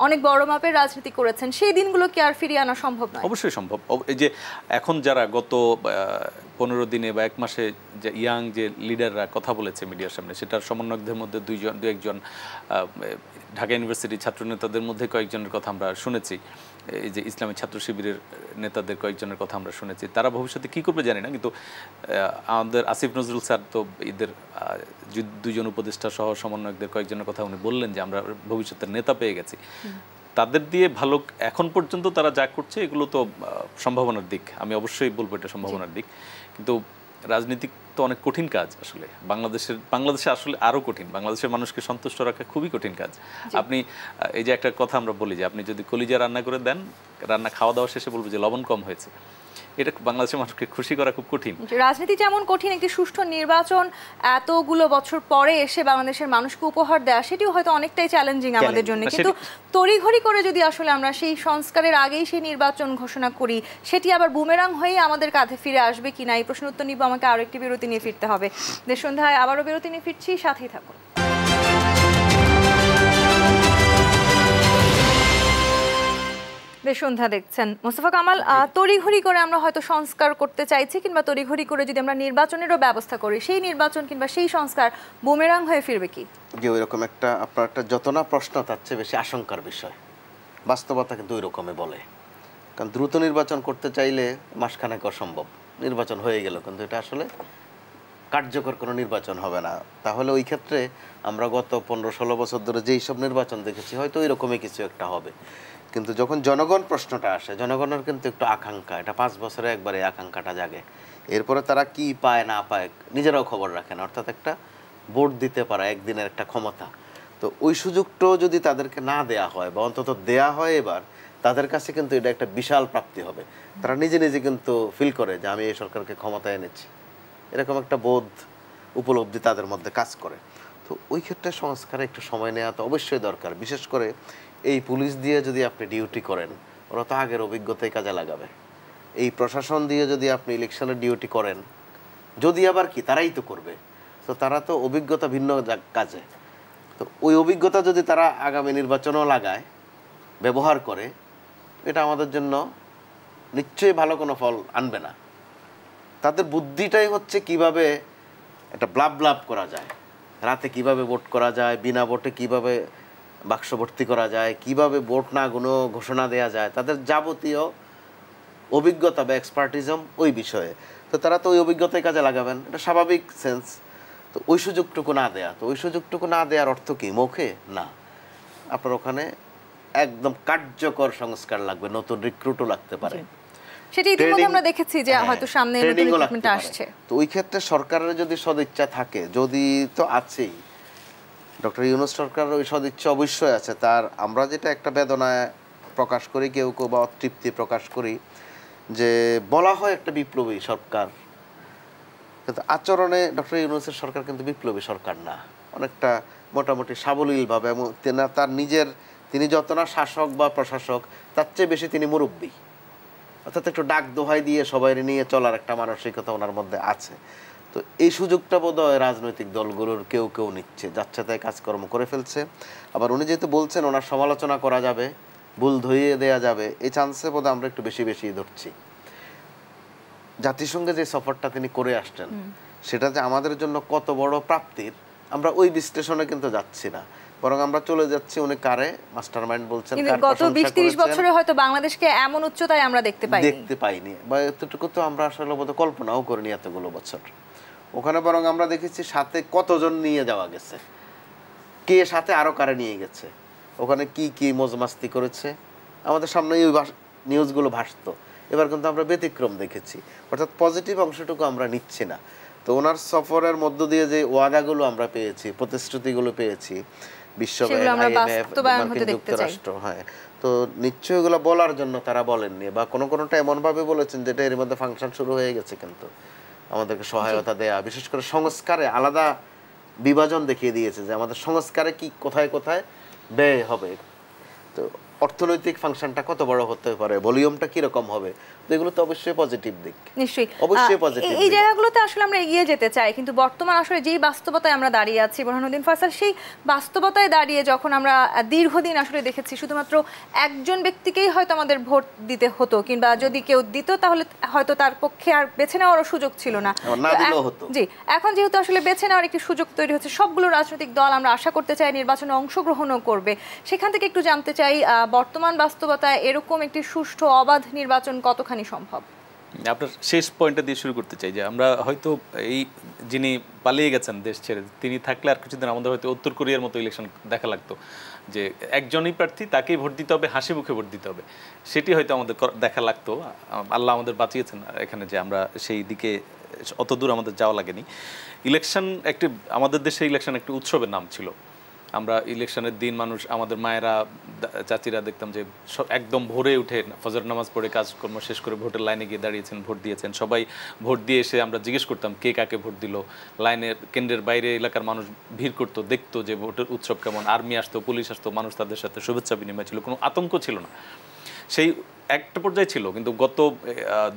অনেক বড় মাপের রাজনীতি করেছেন, সেই দিনগুলো কি আর ফিরিয়ে আনা সম্ভব নয়? অবশ্যই সম্ভব। এই যে এখন যারা গত 15 দিনে বা 1 মাসে যে ইয়াং যে লিডাররা কথা বলেছে মিডিয়ার সামনে, সেটার সমন্বয়কদের মধ্যে দু একজন ঢাকা ইউনিভার্সিটির ছাত্র নেতাদের মধ্যে কয়েকজনের কথা আমরা শুনেছি, এই যে ইসলামী ছাত্র শিবিরের নেতাদের কয়েকজনের কথা আমরা শুনেছি। তারা ভবিষ্যতে কী করবে জানি না, কিন্তু আমাদের আসিফ নজরুল স্যার তো এদের 2 জন উপদেষ্টা সহ সমন্বয়কদের কয়েকজনের কথা উনি বললেন যে আমরা ভবিষ্যতের নেতা পেয়ে গেছি। তাদের দিয়ে ভালো, এখন পর্যন্ত তারা যা করছে এগুলো তো সম্ভাবনার দিক, আমি অবশ্যই বলবো এটা সম্ভাবনার দিক, কিন্তু রাজনীতিক তো অনেক কঠিন কাজ আসলে বাংলাদেশে আসলে আরো কঠিন, বাংলাদেশের মানুষকে সন্তুষ্ট রাখা খুবই কঠিন কাজ। আপনি এই যে একটা কথা আমরা বলি যে আপনি যদি কলিজা রান্না করে দেন, রান্না খাওয়া দাওয়া শেষে বলবো যে লবণ কম হয়েছে, এটা বাংলাদেশের মানুষকে খুশি করা খুব কঠিন। রাজনীতি যেমন কঠিন, একটি সুষ্ঠু নির্বাচন এতগুলো বছর পরে এসে বাংলাদেশের মানুষকে উপহার দেওয়া সেটিও হয়তো অনেকটাই চ্যালেঞ্জিং আমাদের জন্য। কিন্তু তড়িঘড়ি করে যদি আসলে আমরা সেই সংস্কারের আগেই সেই নির্বাচন ঘোষণা করি, সেটি আবার বুমেরাং হয়ে আমাদের কাঁধে ফিরে আসবে কিনা, এই প্রশ্ন উত্তর নিব। আমাকে আরো একটি বিরতি নিয়ে ফিরতে হবে। দেশ সন্ধ্যায় আবারও বিরতি নিয়ে ফিরছি, সাথেই থাকুন। সন্ধ্যা দেখছেন। মোস্তফা কামাল, তড়িঘড়ি করে আমরা হয়তো সংস্কার করতে চাইছি, কিংবা তড়িঘড়ি করে যদি আমরা নির্বাচনেরও ব্যবস্থা করি, সেই নির্বাচন কিংবা সেই সংস্কার বুমেরাং হয়ে ফিরবে কি? যে ওই রকম একটা আপনার একটা যত না প্রশ্ন তার চেয়ে বেশি আশঙ্কার বিষয়। বাস্তবতা কিন্তু ওই রকমই বলে, কারণ দ্রুত নির্বাচন করতে চাইলে মাসখানেক অসম্ভব, নির্বাচন হয়ে গেল কিন্তু এটা আসলে কার্যকর কোনো নির্বাচন হবে না। তাহলে ওই ক্ষেত্রে আমরা গত 15-16 বছর ধরে যেই সব নির্বাচন দেখেছি হয়তো ওই রকমই কিছু একটা হবে। কিন্তু যখন জনগণ প্রশ্নটা আসে, জনগণের কিন্তু একটু আকাঙ্ক্ষা, এটা 5 বছরে একবারে আকাঙ্ক্ষাটা জাগে। এরপরে তারা কি পায় না পায় নিজেরাও খবর রাখেন, অর্থাৎ একটা ভোট দিতে পারা একদিনের একটা ক্ষমতা। তো ওই সুযোগটাও যদি তাদেরকে না দেয়া হয় বা অন্তত দেয়া হয় এবার, তাদের কাছে কিন্তু এটা একটা বিশাল প্রাপ্তি হবে। তারা নিজে নিজে কিন্তু ফিল করে যে আমি এই সরকারকে ক্ষমতায় এনেছি, এরকম একটা বোধ উপলব্ধি তাদের মধ্যে কাজ করে। তো ওই ক্ষেত্রে সংস্কারে একটু সময় নেওয়া তো অবশ্যই দরকার। বিশেষ করে এই পুলিশ দিয়ে যদি আপনি ডিউটি করেন, ওরা তো আগের অভিজ্ঞতায় কাজে লাগাবে। এই প্রশাসন দিয়ে যদি আপনি ইলেকশনের ডিউটি করেন, যদি আবার কি তারাই তো করবে, তো তারা তো অভিজ্ঞতা ভিন্ন কাজে। তো ওই অভিজ্ঞতা যদি তারা আগামী নির্বাচনেও লাগায়, ব্যবহার করে, এটা আমাদের জন্য নিশ্চয়ই ভালো কোনো ফল আনবে না। তাদের বুদ্ধিটাই হচ্ছে কিভাবে একটা ব্লাব করা যায়, রাতে কিভাবে ভোট করা যায়, বিনা ভোটে কিভাবে বাক্স ভর্তি করা যায়, কিভাবে ভোট না কোনো ঘোষণা দেয়া যায়, তাদের যাবতীয় অভিজ্ঞতা বা এক্সপার্টিজম ওই বিষয়ে। তো তারা তো ওই অভিজ্ঞতায় কাজে লাগাবেন, এটা স্বাভাবিক সেন্স। তো ওই সুযোগটুকু না দেয়া, তো ওই সুযোগটুকু না দেওয়ার অর্থ কি? মুখে না, আপনার ওখানে একদম কার্যকর সংস্কার লাগবে, নতুন রিক্রুটও লাগতে পারে। সেটা ইতিমধ্যে আমরা দেখেছি যে হয়তো সামনে নতুন রিক্রুটমেন্ট আসছে। তো ওই ক্ষেত্রে সরকারের যদি সদিচ্ছা থাকে, যদি তো আছেই, ডক্টর ইউনূস সরকারের ওই সদিচ্ছা অবশ্যই আছে। তার আমরা যেটা একটা বেদনায় প্রকাশ করি কেউ কেউ বা অতৃপ্তি প্রকাশ করি, যে বলা হয় একটা বিপ্লবী সরকার, কিন্তু আচরণে ডক্টর ইউনূসের সরকার কিন্তু বিপ্লবী সরকার না, অনেকটা মোটামুটি সাবলীলভাবে, এবং তার নিজের, তিনি যত না শাসক বা প্রশাসক, তার চেয়ে বেশি তিনি মুরব্বী, অর্থাৎ একটু ডাক দোহাই দিয়ে সবাই নিয়ে চলার একটা মানসিকতা ওনার মধ্যে আছে। তো এই সুযোগটা বোধহয় রাজনৈতিক দলগুলোর কেউ কেউ নিচ্ছে, যাচ্ছে তাই কাজকর্ম করে ফেলছে। আবার উনি যেহেতু বলছেন ওনার সমালোচনা করা যাবে, ভুল ধরিয়ে দেয়া যাবে, এই চান্সে বোধহয় আমরা একটু বেশি বেশি ধরছি। জাতিসংঘে যে সফরটা তিনি করে আসছেন, সেটা যে আমাদের জন্য কত বড় প্রাপ্তির, আমরা ওই বিশ্লেষণে কিন্তু যাচ্ছি না, বরং আমরা চলে যাচ্ছি উনি কারে মাস্টারমাইন্ড বলছেন, গত 20-30 বছরে হয়তো বাংলাদেশকে এমন উচ্চতায় আমরা দেখতে পাইনি, বা এতটুকু তো আমরা আসলে বোধহয় কল্পনাও করিনি এতগুলো বছর। ওখানে বরং আমরা দেখেছি সাথে কতজন নিয়ে যাওয়া গেছে, কে সাথে আরো কারে নিয়ে গেছে, ওখানে কি কি মজমাস্তি করেছে, আমাদের সামনে ওই নিউজগুলো ভাসতো। এবার কিন্তু আমরা ব্যতিক্রম দেখেছি, অর্থাৎ পজিটিভ অংশটুকু আমরা নিচ্ছি না। তো ওনার সফরের মধ্য দিয়ে যে ওয়াদাগুলো আমরা পেয়েছি, প্রতিশ্রুতিগুলো পেয়েছি, বিশ্বব্যাংক, IMF, মার্কিন যুক্তরাষ্ট্র, হ্যাঁ, তো নিশ্চয়ই এগুলো বলার জন্য তারা বলেননি, বা কোনোটা এমনভাবে বলেছেন যেটা এর মধ্যে ফাংশন শুরু হয়ে গেছে। কিন্তু আমাদেরকে সহায়তা দেয়া, বিশেষ করে সংস্কারে আলাদা বিভাজন দেখিয়ে দিয়েছে যে আমাদের সংস্কারে কি কোথায় কোথায় ব্যয় হবে, তো অর্থনৈতিক ফাংশনটা কত বড় হতে পারে, ভলিউমটা কি রকম হবে, তো এগুলো তো অবশ্যই পজিটিভ দিক। নিশ্চয়ই অবশ্যই পজিটিভ। এই জায়গাগুলোতে আসলে আমরা এগিয়ে যেতে চাই, কিন্তু বর্তমান আসলে যেই বাস্তবতায় আমরা দাঁড়িয়ে আছি বুরহানুদ্দিন ফয়সাল, সেই বাস্তবতায় দাঁড়িয়ে যখন আমরা দীর্ঘদিন আসলে দেখেছি শুধুমাত্র একজন ব্যক্তিকেই হয়তো আমাদের ভোট দিতে হতো, কিংবা যদি কেউ দিত তাহলে হয়তো তার পক্ষে আর বেছে নেওয়ারও সুযোগ ছিল না। জি, এখন যেহেতু আসলে বেছে নেওয়ার একটি সুযোগ তৈরি হচ্ছে, সবগুলো রাজনৈতিক দল আমরা আশা করতে চাই নির্বাচনে অংশগ্রহণও করবে। সেখান থেকে একটু জানতে চাই, বর্তমান বাস্তবতায় এরকম একটি সুষ্ঠু অবাধ নির্বাচন কতখানি সম্ভব? আপনার শেষ পয়েন্টটা দিয়ে শুরু করতে চাই যে আমরা হয়তো এই যিনি পালিয়ে গেছেন দেশ ছেড়ে, তিনি থাকলে আর কিছুদিন আমাদের হয়তো উত্তর কোরিয়ার মতো ইলেকশন দেখা লাগতো, যে একজনই প্রার্থী, তাকেই ভোট দিতে হবে, হাসি মুখে ভোট দিতে হবে, সেটি হয়তো আমাদের দেখা লাগতো। আল্লাহ আমাদের বাঁচিয়েছেন এখানে যে আমরা সেই দিকে অত দূর আমাদের যাওয়া লাগেনি। ইলেকশন একটি আমাদের দেশে ইলেকশন একটি উৎসবের নাম ছিল। আমরা ইলেকশনের দিন মানুষ আমাদের মায়েরা চাচিরা দেখতাম যে একদম ভোরে উঠে ফজর নামাজ পড়ে কাজকর্ম শেষ করে ভোটের লাইনে গিয়ে দাঁড়িয়েছেন, ভোট দিয়েছেন। সবাই ভোট দিয়ে এসে আমরা জিজ্ঞেস করতাম কে কাকে ভোট দিল। লাইনের কেন্দ্রের বাইরে এলাকার মানুষ ভিড় করতো, দেখতো যে ভোটের উৎসব কেমন। আর্মি আসতো, পুলিশ আসতো, মানুষ তাদের সাথে শুভেচ্ছা বিনিময় ছিল, কোনো আতঙ্ক ছিল না। সেই একটা পর্যায়ে ছিল, কিন্তু গত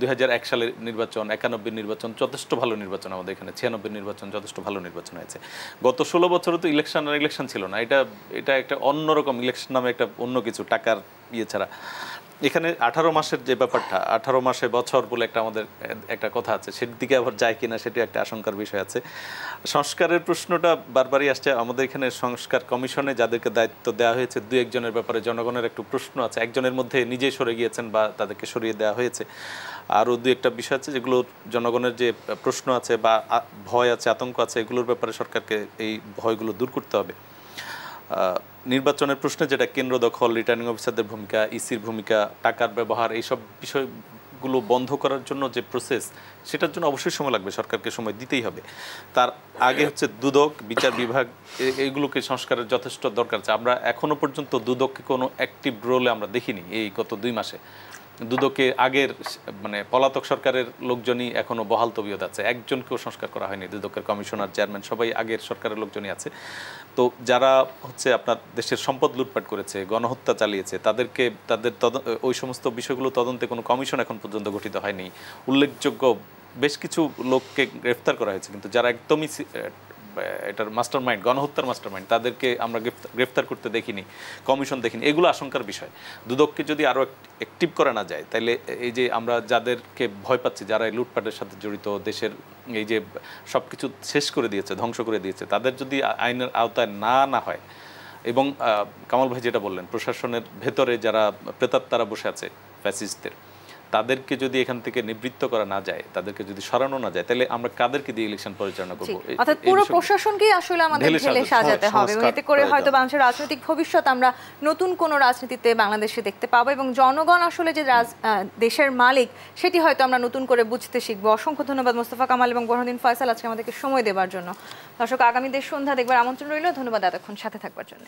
2001 সালের নির্বাচন, 91 নির্বাচন যথেষ্ট ভালো নির্বাচন, আমাদের এখানে 96 নির্বাচন যথেষ্ট ভালো নির্বাচন হয়েছে। গত 16 বছরও তো ইলেকশন আর ইলেকশন ছিল না। এটা একটা অন্যরকম ইলেকশন নামে একটা অন্য কিছু, টাকার ইয়ে ছাড়া। এখানে 18 মাসের যে ব্যাপারটা, 18 মাসে বছর বলে একটা আমাদের একটা কথা আছে, সেটির দিকে আবার যায় কিনা সেটি একটা আশঙ্কার বিষয় আছে। সংস্কারের প্রশ্নটা বারবারই আসছে। আমাদের এখানে সংস্কার কমিশনে যাদেরকে দায়িত্ব দেওয়া হয়েছে, 2-1 ব্যাপারে জনগণের একটু প্রশ্ন আছে। একজনের মধ্যে নিজেই সরে গিয়েছেন বা তাদেরকে সরিয়ে দেওয়া হয়েছে। আরও 2-1টা বিষয় আছে যেগুলো জনগণের যে প্রশ্ন আছে বা ভয় আছে, আতঙ্ক আছে, এগুলোর ব্যাপারে সরকারকে এই ভয়গুলো দূর করতে হবে। নির্বাচনের প্রশ্নে যেটা কেন্দ্র দখল, রিটার্নিং অফিসারদের ভূমিকা, ইসির ভূমিকা, টাকার ব্যবহার, এইসব বিষয়গুলো বন্ধ করার জন্য যে প্রসেস, সেটার জন্য অবশ্যই সময় লাগবে, সরকারকে সময় দিতেই হবে। তার আগে হচ্ছে দুদক, বিচার বিভাগ, এইগুলোকে সংস্কারের যথেষ্ট দরকার আছে। আমরা এখনো পর্যন্ত দুদককে কোনো অ্যাক্টিভ রোলে আমরা দেখিনি এই গত 2 মাসে। দুদকে আগের মানে পলাতক সরকারের লোকজনই এখনো বহাল তবিয়ত আছে, একজনকেও সংস্কার করা হয়নি। দুদকের কমিশনার, চেয়ারম্যান সবাই আগের সরকারের লোকজনই আছে। তো যারা হচ্ছে আপনার দেশের সম্পদ লুটপাট করেছে, গণহত্যা চালিয়েছে, তাদেরকে তাদের ওই সমস্ত বিষয়গুলো তদন্তে কোনো কমিশন এখন পর্যন্ত গঠিত হয়নি। উল্লেখযোগ্য বেশ কিছু লোককে গ্রেফতার করা হয়েছে, কিন্তু যারা একদমই এটার মাস্টার মাইন্ড, গণহত্যার মাস্টার মাইন্ড, তাদেরকে আমরা গ্রেফতার করতে দেখিনি, কমিশন দেখিনি। এগুলো আশঙ্কার বিষয়। দুদককে যদি আরও অ্যাক্টিভ করা না যায়, তাহলে এই যে আমরা যাদেরকে ভয় পাচ্ছি, যারা এই লুটপাটের সাথে জড়িত, দেশের এই যে সব কিছু শেষ করে দিয়েছে, ধ্বংস করে দিয়েছে, তাদের যদি আইনের আওতায় না হয়, এবং কামাল ভাই যেটা বললেন, প্রশাসনের ভেতরে যারা প্রেতাত্মারা বসে আছে ফ্যাসিস্টদের, তাদেরকে যদি এখান থেকে নিবৃত্ত করা না যায়, তাদেরকে যদি সরানো না যায়, তাহলে আমরা কাদেরকে দিয়ে ইলেকশন পরিচালনা করব? অর্থাৎ পুরো প্রশাসনকেই আসলে আমাদের ঢেলে সাজাতে হবে, এবং এতে করে হয়তো বাংলাদেশের রাজনৈতিক ভবিষ্যৎ আমরা নতুন কোনো রাজনীতিতে বাংলাদেশে দেখতে পাবো, এবং জনগণ আসলে যে দেশের মালিক সেটি হয়তো আমরা নতুন করে বুঝতে শিখবো। অসংখ্য ধন্যবাদ মোস্তফা কামাল এবং বোরহানুদ্দিন ফয়সাল আজকে আমাদেরকে সময় দেওয়ার জন্য। দর্শক, আগামী দেশ সন্ধ্যা দেখবার আমন্ত্রণ রইল। ধন্যবাদ এতক্ষণ সাথে থাকবার জন্য।